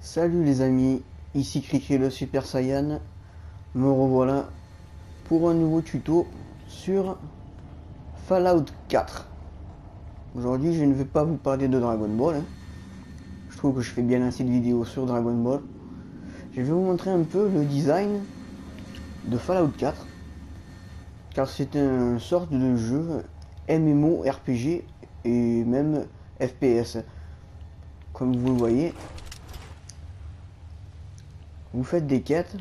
Salut les amis, ici Cricri le Super Saiyan, me revoilà pour un nouveau tuto sur Fallout 4. Aujourd'hui je ne vais pas vous parler de Dragon Ball, je trouve que je fais bien assez de vidéos sur Dragon Ball. Je vais vous montrer un peu le design de Fallout 4, car c'est une sorte de jeu MMORPG et même FPS. Comme vous le voyez, vous faites des quêtes.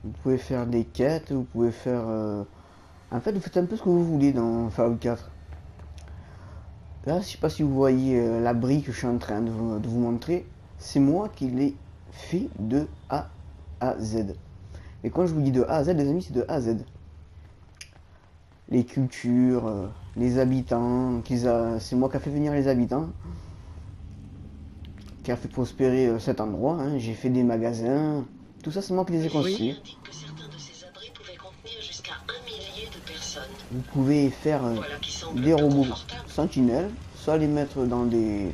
Vous pouvez faire des quêtes, vous pouvez faire... En fait, vous faites un peu ce que vous voulez dans Fallout 4. Là, je sais pas si vous voyez l'abri que je suis en train de vous montrer. C'est moi qui l'ai fait de A à Z. Et quand je vous dis de A à Z, les amis, c'est de A à Z. Les cultures, les habitants, c'est moi qui a fait venir les habitants, qui a fait prospérer cet endroit. J'ai fait des magasins, tout ça, c'est moi qui les ai construits. Vous pouvez faire des robots sentinelles, soit les mettre dans une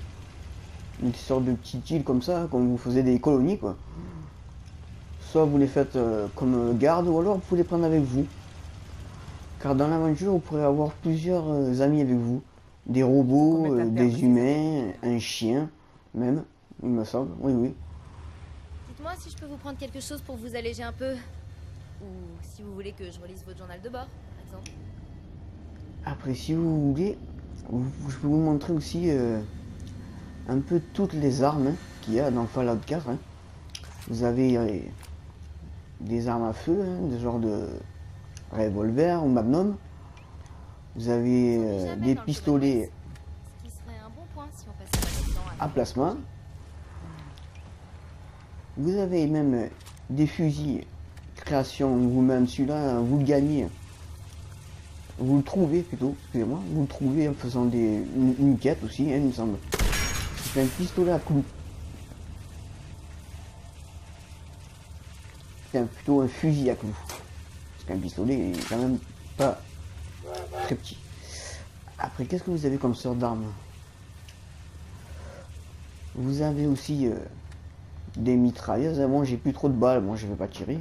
sorte de petites îles comme ça, comme vous faisiez des colonies quoi. Soit vous les faites comme garde, ou alors vous pouvez les prendre avec vous. Car dans l'aventure, vous pourrez avoir plusieurs amis avec vous. Des robots, des humains, un chien, même, il me semble. Oui, oui. Dites-moi si je peux vous prendre quelque chose pour vous alléger un peu. Ou si vous voulez que je relise votre journal de bord, par exemple. Après, si vous voulez, je peux vous montrer aussi un peu toutes les armes qu'il y a dans Fallout 4. Vous avez des armes à feu, des genres de revolver ou magnum. Vous avez des pistolets à plasma. Vous avez même des fusils création vous-même. Celui-là, vous le gagnez. Vous le trouvez plutôt, excusez-moi. Vous le trouvez en faisant une quête aussi, il me semble. C'est un pistolet à clous. C'est plutôt un fusil à clous. Parce qu'un pistolet est quand même pas très petit. Après, qu'est-ce que vous avez comme sorte d'arme? Vous avez aussi des mitrailleuses. Bon, j'ai plus trop de balles, bon, je vais pas tirer.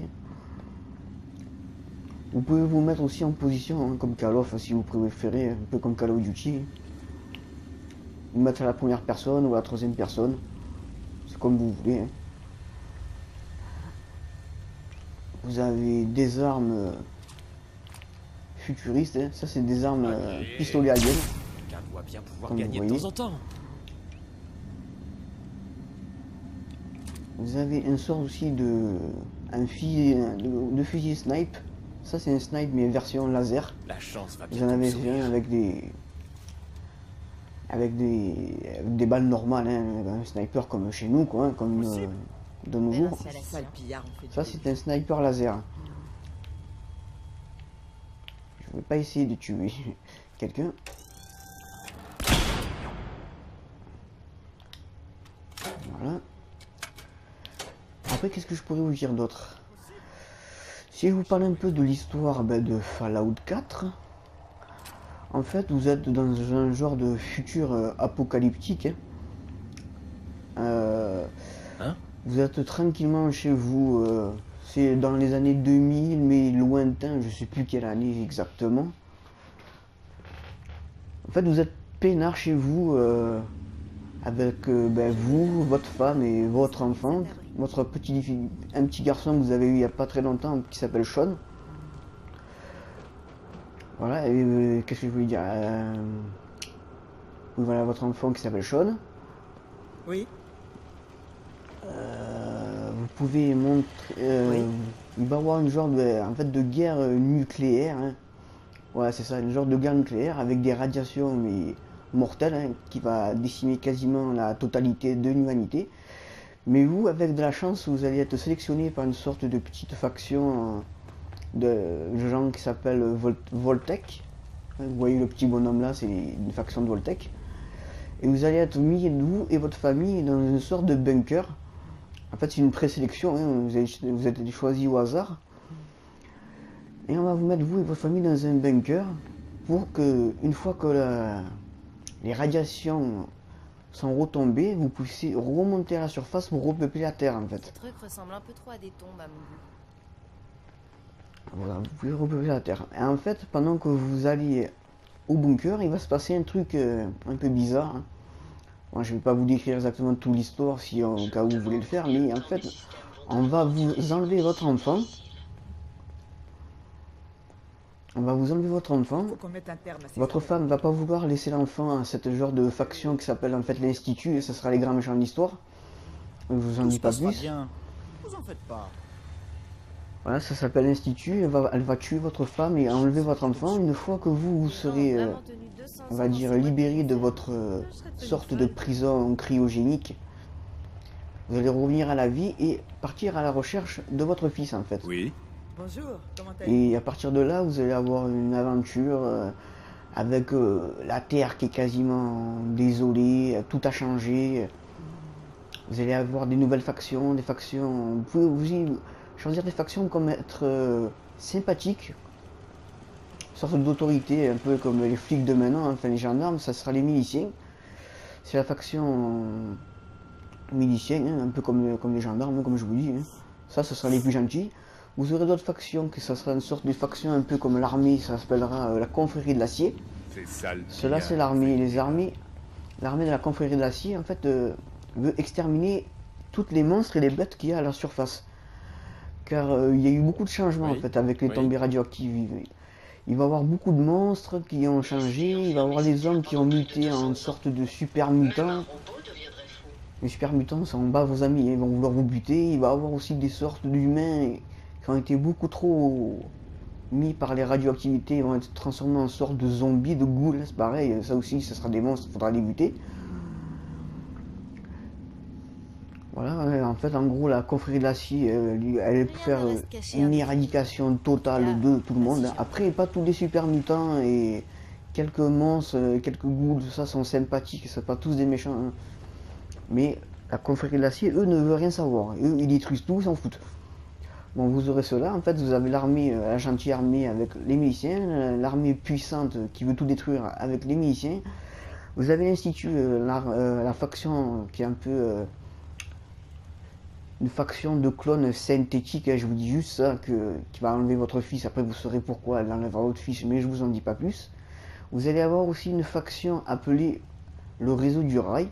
Vous pouvez vous mettre aussi en position, comme Call of, si vous préférez, un peu comme Call of Duty. Vous mettre à la première personne ou à la troisième personne. C'est comme vous voulez. Vous avez des armes futuristes. Ça, c'est des armes pistolet alien. Doit bien pouvoir comme gagner vous de voyez. temps en temps. Vous avez une sorte aussi de fusil snipe. Ça, c'est un snipe, mais version laser. La chance va Vous bien en avez sourire. un avec des balles normales, un sniper comme chez nous, quoi, comme de nos jours. Ça, c'est un sniper laser. Je vais pas essayer de tuer quelqu'un. Voilà. Après, qu'est-ce que je pourrais vous dire d'autre? Si je vous parle un peu de l'histoire de Fallout 4, en fait, vous êtes dans un genre de futur apocalyptique. Vous êtes tranquillement chez vous. C'est dans les années 2000, mais lointain, je sais plus quelle année exactement. En fait, vous êtes peinard chez vous avec vous, votre femme et votre enfant, un petit garçon que vous avez eu il n'y a pas très longtemps qui s'appelle Sean. Voilà, et qu'est-ce que je voulais dire voilà votre enfant qui s'appelle Sean. Oui. Vous pouvez montrer... Oui. Il va y avoir une genre de guerre nucléaire. Voilà, c'est ça, une genre de guerre nucléaire avec des radiations mais mortelles qui va décimer quasiment la totalité de l'humanité. Mais vous, avec de la chance, vous allez être sélectionné par une sorte de petite faction de gens qui s'appelle Voltec. Vous voyez le petit bonhomme là, c'est une faction de Voltec. Et vous allez être mis, vous et votre famille, dans une sorte de bunker. En fait, c'est une présélection, vous êtes choisi au hasard. Et on va vous mettre, vous et votre famille, dans un bunker pour que, une fois que les radiations sans retomber, vous puissiez remonter à la surface pour repeupler la Terre en fait. Ces trucs ressemblent un peu trop à des tombes à mon goût. Voilà, vous pouvez repeupler la Terre. Et en fait, pendant que vous alliez au bunker, il va se passer un truc un peu bizarre, hein. Moi, je vais pas vous décrire exactement toute l'histoire si au cas où vous voulez le faire, mais en fait, on va vous enlever votre enfant. On va vous enlever votre enfant. Faut qu'on mette un terme à ces Votre affaires. femme va pas vouloir laisser l'enfant à cette genre de faction qui s'appelle en fait l'Institut, et ce sera les grands méchants de l'histoire. Je vous en Tout dis se pas passera plus. bien. Vous en faites pas. Voilà, ça s'appelle l'Institut, elle va tuer votre femme et enlever votre enfant. Une fois que vous serez, on va dire, libéré de votre sorte de prison cryogénique, vous allez revenir à la vie et partir à la recherche de votre fils en fait. Oui. Bonjour, comment allez-vous? Et à partir de là, vous allez avoir une aventure avec la Terre qui est quasiment désolée, tout a changé. Vous allez avoir des nouvelles factions, des factions. Vous pouvez aussi choisir des factions comme être sympathique, une sorte d'autorité, un peu comme les flics de maintenant, enfin les gendarmes, ça sera les miliciens. C'est la faction milicienne, hein, un peu comme les gendarmes, comme je vous dis. Hein. Ça, ce sera les plus gentils. Vous aurez d'autres factions, que ça sera une sorte de faction un peu comme l'armée, ça s'appellera la confrérie de l'acier. C'est sale. Cela, c'est l'armée. L'armée de la confrérie de l'acier, en fait, veut exterminer toutes les monstres et les bêtes qu'il y a à la surface. Car il y a eu beaucoup de changements Oui. en fait avec les Oui. tombées radioactives. Il va y avoir beaucoup de monstres qui ont changé, il va y avoir des hommes qui ont muté en sorte de super mutants. Les super mutants, ça en bas vos amis, ils vont vouloir vous buter. Il va y avoir aussi des sortes d'humains qui ont été beaucoup trop mis par les radioactivités, ils vont être transformés en sorte de zombies, de ghouls, c'est pareil, ça aussi, ça sera des monstres, il faudra les buter. Voilà, en fait, en gros, la confrérie de l'acier, elle peut faire une éradication totale de tout le monde. Après, pas tous les super mutants et quelques monstres, quelques ghouls, tout ça sont sympathiques, c'est pas tous des méchants. Hein. Mais la confrérie de l'acier, eux, ne veulent rien savoir. Eux, ils détruisent tout, ils s'en foutent. Bon, vous aurez cela. En fait, vous avez l'armée, la gentille armée avec les miliciens, l'armée puissante qui veut tout détruire avec les miliciens. Vous avez l'Institut, la faction qui est un peu une faction de clones synthétiques. Je vous dis juste ça, qui va enlever votre fils. Après, vous saurez pourquoi elle enlèvera votre fils, mais je vous en dis pas plus. Vous allez avoir aussi une faction appelée le réseau du rail.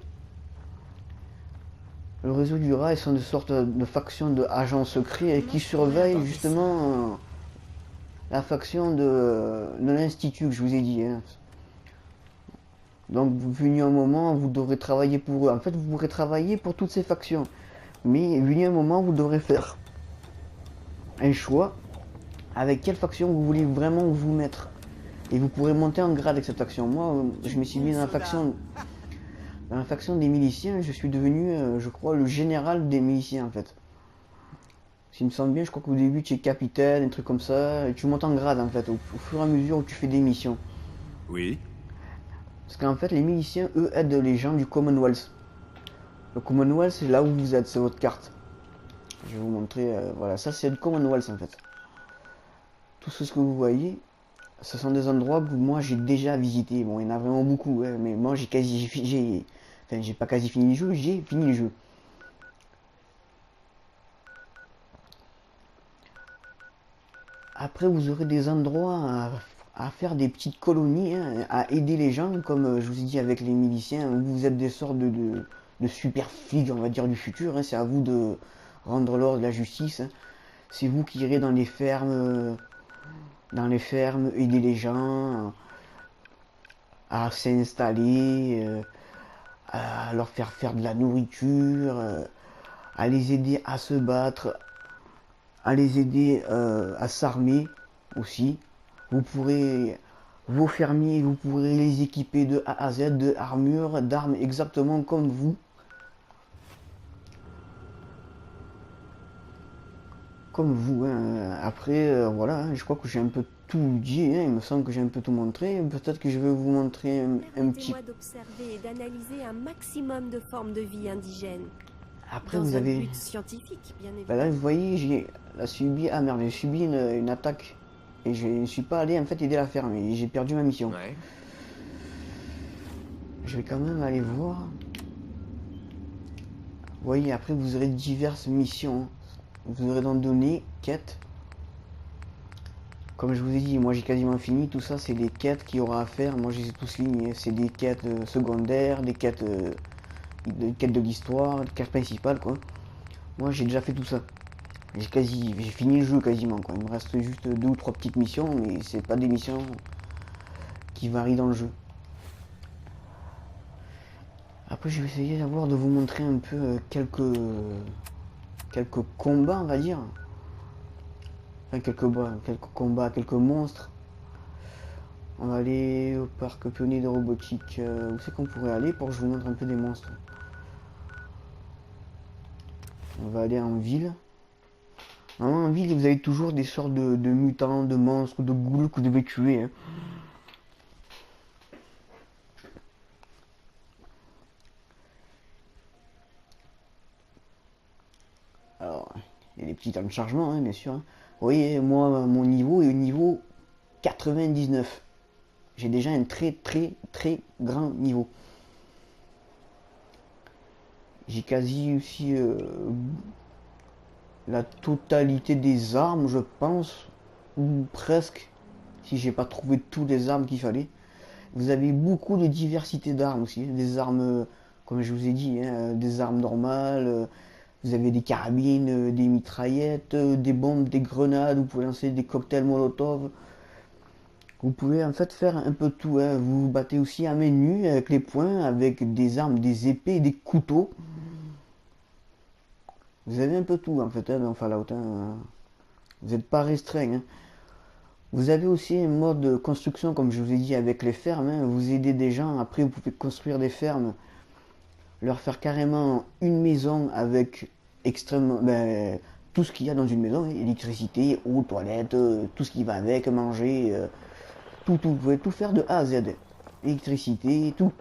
Le réseau du rail sont une sorte de faction d'agents secrets qui surveillent justement la faction de l'Institut que je vous ai dit. Hein. Donc, venu un moment, vous devrez travailler pour eux. En fait, vous pourrez travailler pour toutes ces factions. Mais venu un moment, vous devrez faire un choix avec quelle faction vous voulez vraiment vous mettre. Et vous pourrez monter en grade avec cette faction. Moi, je me suis mis dans la faction des miliciens. Je suis devenu, je crois, le général des miliciens en fait. S'il me semble bien, je crois qu'au début tu es capitaine, un truc comme ça, et tu montes en grade en fait, au fur et à mesure où tu fais des missions. Oui. Parce qu'en fait, les miliciens, eux, aident les gens du Commonwealth. Le Commonwealth, c'est là où vous êtes, c'est votre carte. Je vais vous montrer, voilà, ça c'est le Commonwealth en fait. Tout ce que vous voyez, ce sont des endroits que moi j'ai déjà visité. Bon, il y en a vraiment beaucoup, hein, mais moi j'ai pas quasi fini le jeu, j'ai fini le jeu. Après, vous aurez des endroits à faire des petites colonies, hein, à aider les gens, comme je vous ai dit avec les miliciens. Vous êtes des sortes de super flics, on va dire, du futur. Hein, c'est à vous de rendre l'ordre de la justice. Hein. C'est vous qui irez dans les fermes, aider les gens à s'installer, à leur faire de la nourriture, à les aider à se battre, à les aider à s'armer aussi. Vous pourrez, vos fermiers, vous pourrez les équiper de A à Z, de armure, d'armes exactement comme vous. Comme vous, hein. Après, voilà, hein, je crois que j'ai un peu tout dit, hein. Il me semble que j'ai un peu tout montré. Peut-être que je vais vous montrer un petit... Permettez-moi d'observer et d'analyser un maximum de formes de vie indigènes. Après, Dans vous un avez... but scientifique, bien Bah là, évidemment. vous voyez, j'ai subi... Ah merde, j'ai subi une attaque. Et je ne suis pas allé, en fait, aider la ferme. Et j'ai perdu ma mission. Ouais. Je vais quand même aller voir... Vous voyez, après vous aurez diverses missions. Vous aurez dans données, quêtes. Comme je vous ai dit, moi j'ai quasiment fini. Tout ça, c'est des quêtes qu'il y aura à faire. Moi, je les ai tous lignés. C'est des quêtes secondaires, des quêtes de l'histoire, des quêtes principales, quoi. Moi, j'ai déjà fait tout ça. J'ai fini le jeu quasiment, quoi. Il me reste juste 2 ou 3 petites missions, mais c'est pas des missions qui varient dans le jeu. Après, je vais essayer de vous montrer un peu quelques combats, on va dire. Enfin, quelques combats, quelques monstres. On va aller au parc pionnier de robotique. Où c'est qu'on pourrait aller pour que je vous montre un peu des monstres? On va aller en ville. Normalement, en ville, vous avez toujours des sortes de mutants, de monstres, de ghouls que vous devez tuer. Hein. Alors, il y a des petits temps de chargement, hein, bien sûr. Hein. Vous voyez, moi, mon niveau est au niveau 99. J'ai déjà un très grand niveau. J'ai quasi aussi la totalité des armes, je pense, ou presque, si j'ai pas trouvé toutes les armes qu'il fallait. Vous avez beaucoup de diversité d'armes aussi, des armes, comme je vous ai dit, hein, des armes normales. Vous avez des carabines, des mitraillettes, des bombes, des grenades. Vous pouvez lancer des cocktails Molotov. Vous pouvez en fait faire un peu tout. Hein. Vous vous battez aussi à main nue avec les poings, avec des armes, des épées, des couteaux. Vous avez un peu tout en fait hein, dans Fallout. Hein. Vous n'êtes pas restreint. Hein. Vous avez aussi un mode construction, comme je vous ai dit, avec les fermes. Hein. Vous aidez des gens. Après, vous pouvez construire des fermes. Leur faire carrément une maison avec extrêmement tout ce qu'il y a dans une maison, électricité, eau, toilette, tout ce qui va avec, manger, tout, vous pouvez tout faire de A à Z, électricité, tout.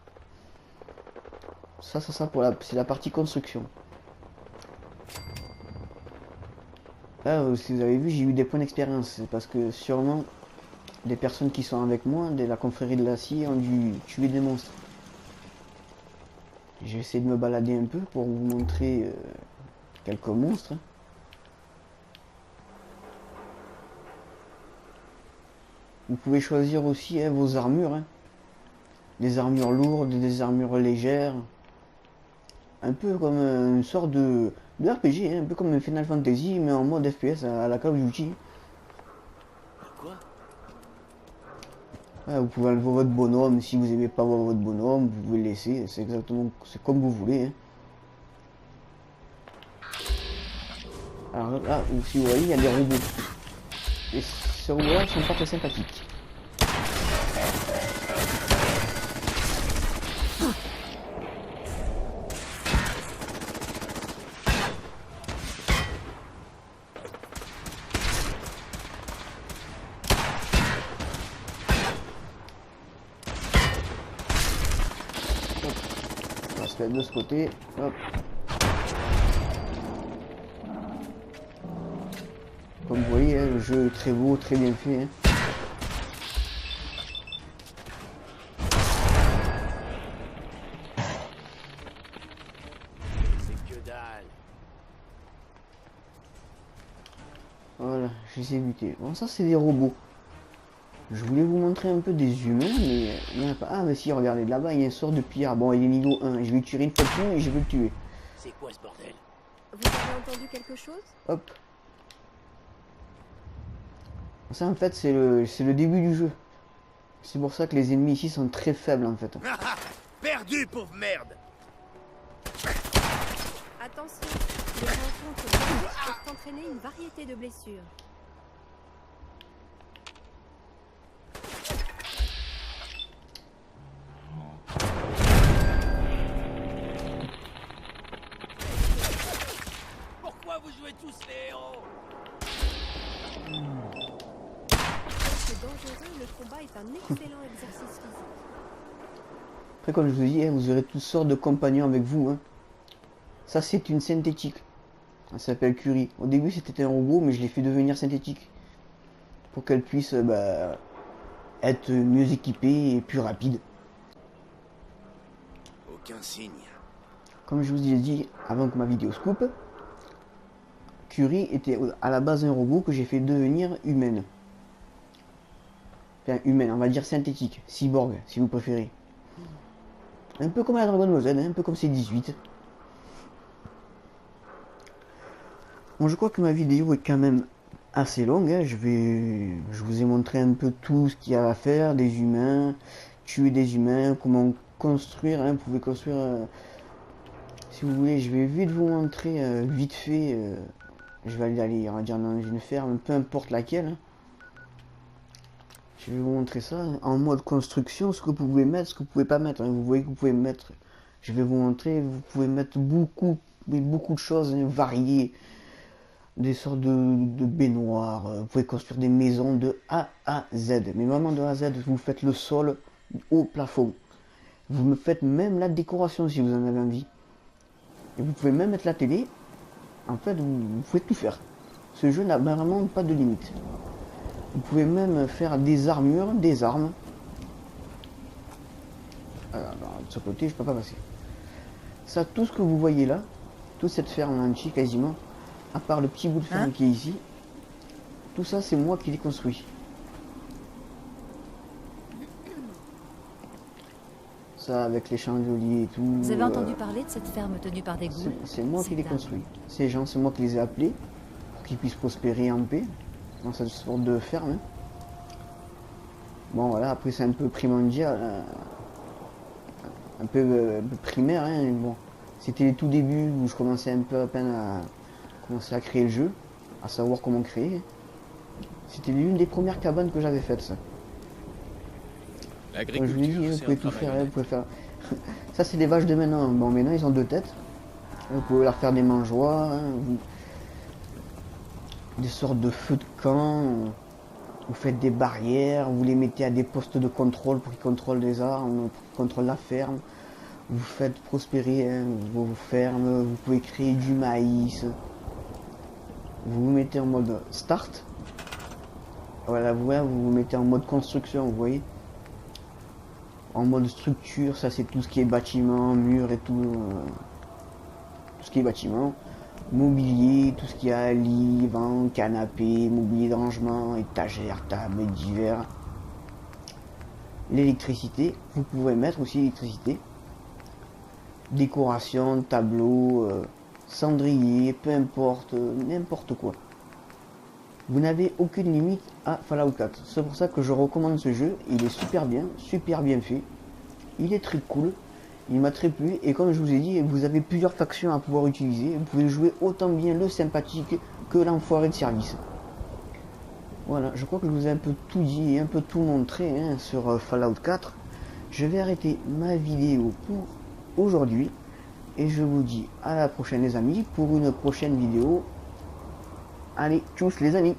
Ça c'est la partie construction. Là, si vous avez vu, j'ai eu des points d'expérience, parce que sûrement des personnes qui sont avec moi, de la confrérie de l'acier, ont dû tuer des monstres. Je vais essayer de me balader un peu pour vous montrer quelques monstres. Vous pouvez choisir aussi hein, vos armures. Hein. Des armures lourdes, des armures légères. Un peu comme une sorte de RPG, hein, un peu comme un Final Fantasy, mais en mode FPS à la Call of Duty. Quoi? Vous pouvez enlever votre bonhomme, si vous n'aimez pas votre bonhomme, vous pouvez le laisser, c'est comme vous voulez. Hein. Alors là, si vous voyez, il y a des robots. Et ces robots-là sont pas très sympathiques. De ce côté, hop. Comme vous voyez, hein, le jeu est très beau, très bien fait. Hein. C'est que dalle. Voilà, je les ai butés. Bon, ça c'est des robots. Je voulais vous montrer un peu des humains, mais il n'y en a pas. Ah, mais si, regardez, là-bas, il y a une sorte de pierre. Bon, il est niveau 1. Je vais tirer une fois de plus et je vais le tuer. C'est quoi ce bordel? Vous avez entendu quelque chose? Hop. Ça, en fait, c'est le début du jeu. C'est pour ça que les ennemis ici sont très faibles, en fait. Perdu, pauvre merde! Attention, les rencontres peuvent entraîner une variété de blessures. Pourquoi vous jouez tous les héros? C'est dangereux, le combat est un excellent exercice physique. Après, comme je vous dis, hein, vous aurez toutes sortes de compagnons avec vous. Hein. Ça, c'est une synthétique. Elle s'appelle Curie. Au début, c'était un robot, mais je l'ai fait devenir synthétique. Pour qu'elle puisse être mieux équipée et plus rapide. Aucun signe. Comme je vous ai dit avant que ma vidéo se coupe, Curie était à la base un robot que j'ai fait devenir humaine. Enfin, humaine, on va dire synthétique, cyborg, si vous préférez. Un peu comme la Dragon Ball Z, un peu comme C18. Bon, je crois que ma vidéo est quand même assez longue. Hein. Je vous ai montré un peu tout ce qu'il y a à faire, des humains, tuer des humains, comment construire. Hein. Vous pouvez construire, si vous voulez, je vais vite vous montrer vite fait. Je vais aller, on va dire, dans une ferme, peu importe laquelle. Hein. Je vais vous montrer ça en mode construction, ce que vous pouvez mettre, ce que vous pouvez pas mettre. Hein. Vous voyez que vous pouvez mettre, je vais vous montrer, vous pouvez mettre beaucoup de choses variées. Des sortes de baignoires, vous pouvez construire des maisons de A à Z. Mais vraiment de A à Z, vous faites le sol au plafond. Vous me faites même la décoration si vous en avez envie. Et vous pouvez même mettre la télé. En fait, vous pouvez tout faire. Ce jeu n'a vraiment pas de limite. Vous pouvez même faire des armures, des armes. Alors, de ce côté, je peux pas passer. Ça, tout ce que vous voyez là, toute cette ferme entière quasiment, à part le petit bout de ferme qui est ici, tout ça c'est moi qui l'ai construit. Ça avec les chandeliers et tout. Vous avez entendu parler de cette ferme tenue par des ghouls? C'est moi qui l'ai construit. Ces gens, c'est moi qui les ai appelés pour qu'ils puissent prospérer en paix dans cette sorte de ferme. Bon voilà, après c'est un peu primordial, un peu primaire. Hein, bon, c'était les tout débuts où je commençais un peu à peine à commencer à créer le jeu, à savoir comment créer. C'était l'une des premières cabanes que j'avais faites, ça. Comme je vous l'ai dit, vous pouvez tout faire, vous pouvez faire... Ça c'est des vaches de maintenant. Bon, maintenant ils ont 2 têtes. Vous pouvez leur faire des mangeoires, hein, des sortes de feux de camp. Vous faites des barrières, vous les mettez à des postes de contrôle pour qu'ils contrôlent les armes, pour qu'ils contrôlent la ferme. Vous faites prospérer hein, vos fermes, vous pouvez créer du maïs. Vous vous mettez en mode start. Voilà, vous vous mettez en mode construction, vous voyez. En mode structure, ça c'est tout ce qui est bâtiment, mur et tout. Tout ce qui est bâtiment. Mobilier, tout ce qui a lit, vent, canapé, mobilier de rangement, étagère, table, divers. L'électricité, vous pouvez mettre aussi l'électricité. Décoration, tableau, cendrier, peu importe, n'importe quoi. Vous n'avez aucune limite à Fallout 4. C'est pour ça que je recommande ce jeu. Il est super bien fait. Il est très cool. Il m'a très plu. Et comme je vous ai dit, vous avez plusieurs factions à pouvoir utiliser. Vous pouvez jouer autant bien le sympathique que l'enfoiré de service. Voilà, je crois que je vous ai un peu tout dit et un peu tout montré hein, sur Fallout 4. Je vais arrêter ma vidéo pour aujourd'hui. Et je vous dis à la prochaine les amis pour une prochaine vidéo. Allez, tchuss les amis.